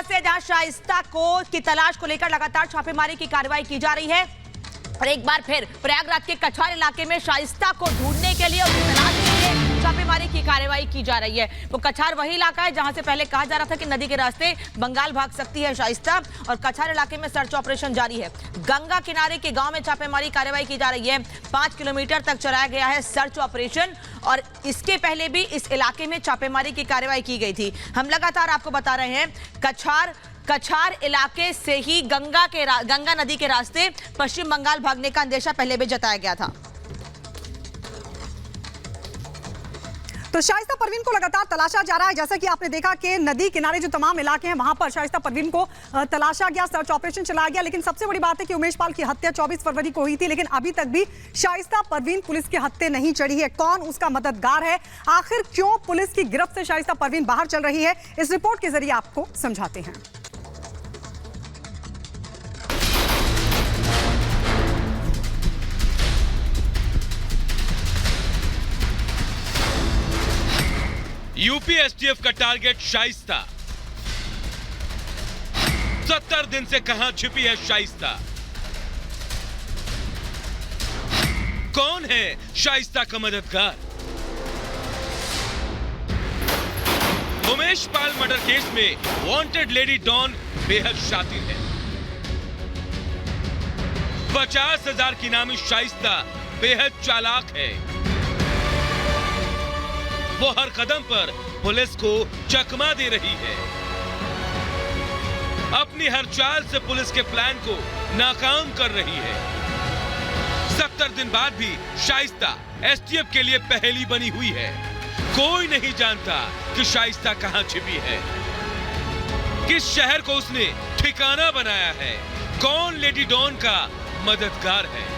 से जहां शाइस्ता की तलाश को लेकर लगातार छापेमारी की कार्रवाई की जा रही है और एक बार फिर प्रयागराज के कछार इलाके में शाइस्ता को ढूंढने के लिए उसकी तलाश के लिए छापेमारी की कार्रवाई की जा रही है। वो कछार वही इलाका है जहां से पहले कहा जा रहा था कि नदी के रास्ते बंगाल भाग सकती है शाइस्ता, और कछार इलाके में सर्च ऑपरेशन जारी है। गंगा किनारे के गांव में छापेमारी कार्रवाई की जा रही है। 5 किलोमीटर तक चलाया गया है सर्च ऑपरेशन और इसके पहले भी इस इलाके में छापेमारी की कार्रवाई की गई थी। हम लगातार आपको बता रहे हैं कछार इलाके से ही गंगा नदी के रास्ते पश्चिम बंगाल भागने का अंदेशा पहले भी जताया गया था। तो शाइस्ता परवीन को लगातार तलाशा जा रहा है। जैसा कि आपने देखा कि नदी किनारे जो तमाम इलाके हैं वहां पर शाइस्ता परवीन को तलाशा गया, सर्च ऑपरेशन चलाया गया। लेकिन सबसे बड़ी बात है कि उमेश पाल की हत्या 24 फरवरी को हुई थी, लेकिन अभी तक भी शाइस्ता परवीन पुलिस के हत्थे नहीं चढ़ी है। कौन उसका मददगार है, आखिर क्यों पुलिस की गिरफ्त से शाइस्ता परवीन बाहर चल रही है, इस रिपोर्ट के जरिए आपको समझाते हैं। यूपी एसटीएफ का टारगेट शाइस्ता। 70 दिन से कहां छिपी है शाइस्ता? कौन है शाइस्ता का मददगार? उमेश पाल मर्डर केस में वांटेड लेडी डॉन बेहद शातिर है। 50,000 की नामी शाइस्ता बेहद चालाक है। वो हर कदम पर पुलिस को चकमा दे रही है। अपनी हर चाल से पुलिस के प्लान को नाकाम कर रही है। 70 दिन बाद भी शाइस्ता एसटीएफ के लिए पहेली बनी हुई है। कोई नहीं जानता कि शाइस्ता कहां छिपी है, किस शहर को उसने ठिकाना बनाया है, कौन लेडी डॉन का मददगार है।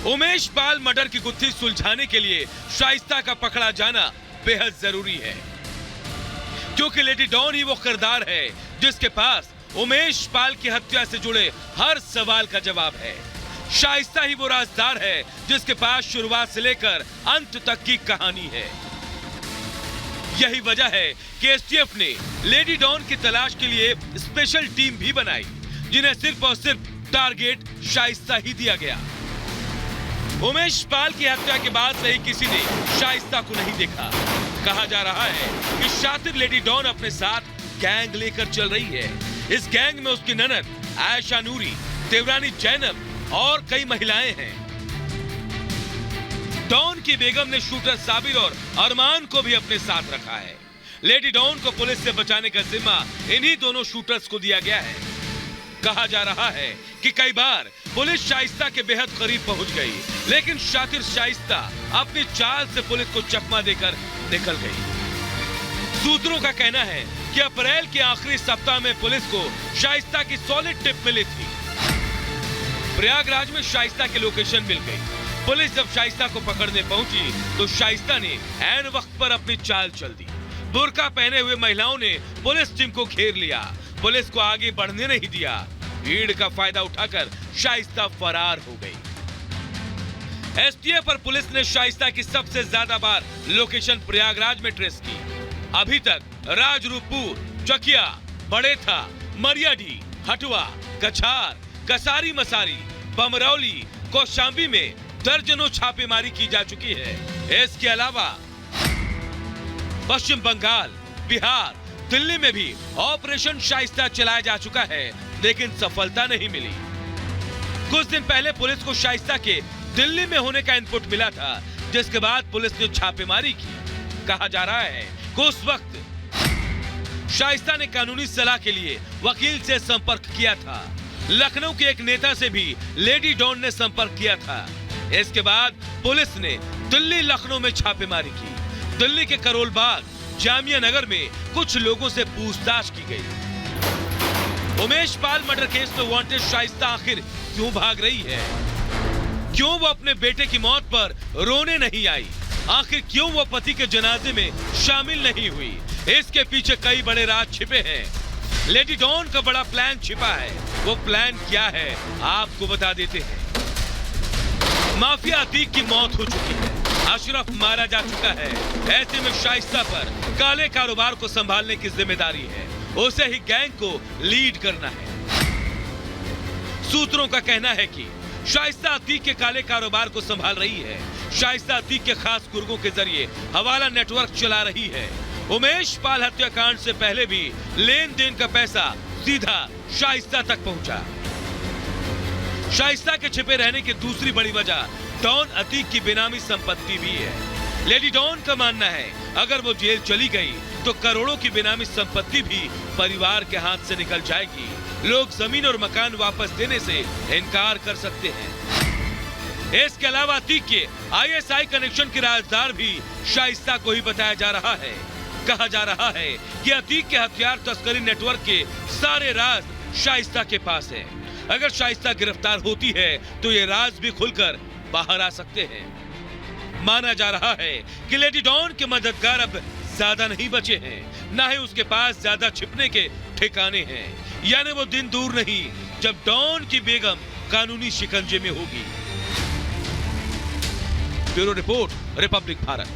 उमेश पाल मर्डर की गुत्थी सुलझाने के लिए शाइस्ता का पकड़ा जाना बेहद जरूरी है, क्योंकि लेडी डॉन ही वो किरदार है जिसके पास उमेश पाल की हत्या से जुड़े हर सवाल का जवाब है। शाइस्ता ही वो राजदार है जिसके पास शुरुआत से लेकर अंत तक की कहानी है। यही वजह है कि एसटीएफ ने लेडी डॉन की तलाश के लिए स्पेशल टीम भी बनाई, जिन्हें सिर्फ और सिर्फ टारगेट शाइस्ता ही दिया गया। उमेश पाल की हत्या के बाद से ही किसी ने शाइस्ता को नहीं देखा। कहा जा रहा है कि शातिर लेडी डॉन अपने साथ गैंग लेकर चल रही है। इस गैंग में उसकी ननद आयशा नूरी, देवरानी जैनब और कई महिलाएं हैं। डॉन की बेगम ने शूटर साबिर और अरमान को भी अपने साथ रखा है। लेडी डॉन को पुलिस से बचाने का जिम्मा इन्हीं दोनों शूटर्स को दिया गया है। कहा जा रहा है कि कई बार पुलिस शाइस्ता के बेहद करीब पहुंच गई, लेकिन शातिर शाइस्ता अपनी चाल से पुलिस को चकमा देकर निकल गई। सूत्रों का कहना है कि अप्रैल के आखिरी सप्ताह में पुलिस को शाइस्ता की सॉलिड टिप मिली थी। प्रयागराज में शाइस्ता की लोकेशन मिल गई। पुलिस जब शाइस्ता को पकड़ने पहुंची तो शाइस्ता ने ऐन वक्त पर अपनी चाल चल दी। बुर्का पहने हुए महिलाओं ने पुलिस टीम को घेर लिया, पुलिस को आगे बढ़ने नहीं दिया। भीड़ का फायदा उठाकर शाइस्ता फरार हो गई। एसटीएफ और पुलिस ने शाइस्ता की सबसे ज्यादा बार लोकेशन प्रयागराज में ट्रेस की। अभी तक राजरूपपुर, चकिया, बड़ेथा, मरियाडी, हटवा, कछार, कसारी मसारी, बमरौली, कौशाम्बी में दर्जनों छापेमारी की जा चुकी है। इसके अलावा पश्चिम बंगाल, बिहार, दिल्ली में भी ऑपरेशन शाइस्ता चलाया जा चुका है, लेकिन सफलता नहीं मिली। कुछ दिन पहले पुलिस को शाइस्ता के दिल्ली में होने का इनपुट मिला था, जिसके बाद पुलिस ने छापेमारी की। कहा जा रहा है कि उस वक्त शाइस्ता ने कानूनी सलाह के लिए वकील से संपर्क किया था। लखनऊ के एक नेता से भी लेडी डॉन ने संपर्क किया था। इसके बाद पुलिस ने दिल्ली, लखनऊ में छापेमारी की। दिल्ली के करोल बाग, जामिया नगर में कुछ लोगों से पूछताछ की गई। उमेश पाल मर्डर केस में वांटेड शाइस्ता आखिर क्यों भाग रही है? क्यों वो अपने बेटे की मौत पर रोने नहीं आई? आखिर क्यों वो पति के जनाजे में शामिल नहीं हुई? इसके पीछे कई बड़े राज छिपे हैं। लेडी डॉन का बड़ा प्लान छिपा है। वो प्लान क्या है आपको बता देते हैं। माफिया अतीक की मौत हो चुकी है, अशरफ मारा जा चुका है। ऐसे में शाइस्ता पर काले कारोबार को संभालने की जिम्मेदारी है। उसे ही गैंग को लीड करना है। सूत्रों का कहना है कि शाइस्ता अतीक के काले कारोबार को संभाल रही है। शाइस्ता अतीक के खास गुर्गों के जरिए हवाला नेटवर्क चला रही है। उमेश पाल हत्याकांड से पहले भी लेन देन का पैसा सीधा शाइस्ता तक पहुंचा। शाइस्ता के छिपे रहने की दूसरी बड़ी वजह डॉन अतीक की बेनामी संपत्ति भी है। लेडी डॉन का मानना है अगर वो जेल चली गई तो करोड़ों की बेनामी संपत्ति भी परिवार के हाथ से निकल जाएगी। लोग जमीन और मकान वापस देने से इनकार कर सकते हैं। इसके अलावा अतीक के ISI कनेक्शन के राजदार भी शाइस्ता को ही बताया जा रहा है। कहा जा रहा है कि अतीक के हथियार तस्करी नेटवर्क के सारे राज शाइस्ता के पास है। अगर शाइस्ता गिरफ्तार होती है तो ये राज भी खुलकर बाहर आ सकते हैं। माना जा रहा है कि लेडी डॉन के मददगार अब ज्यादा नहीं बचे हैं, ना ही उसके पास ज्यादा छिपने के ठिकाने हैं। यानी वो दिन दूर नहीं जब डॉन की बेगम कानूनी शिकंजे में होगी। Bureau report, Republic Bharat.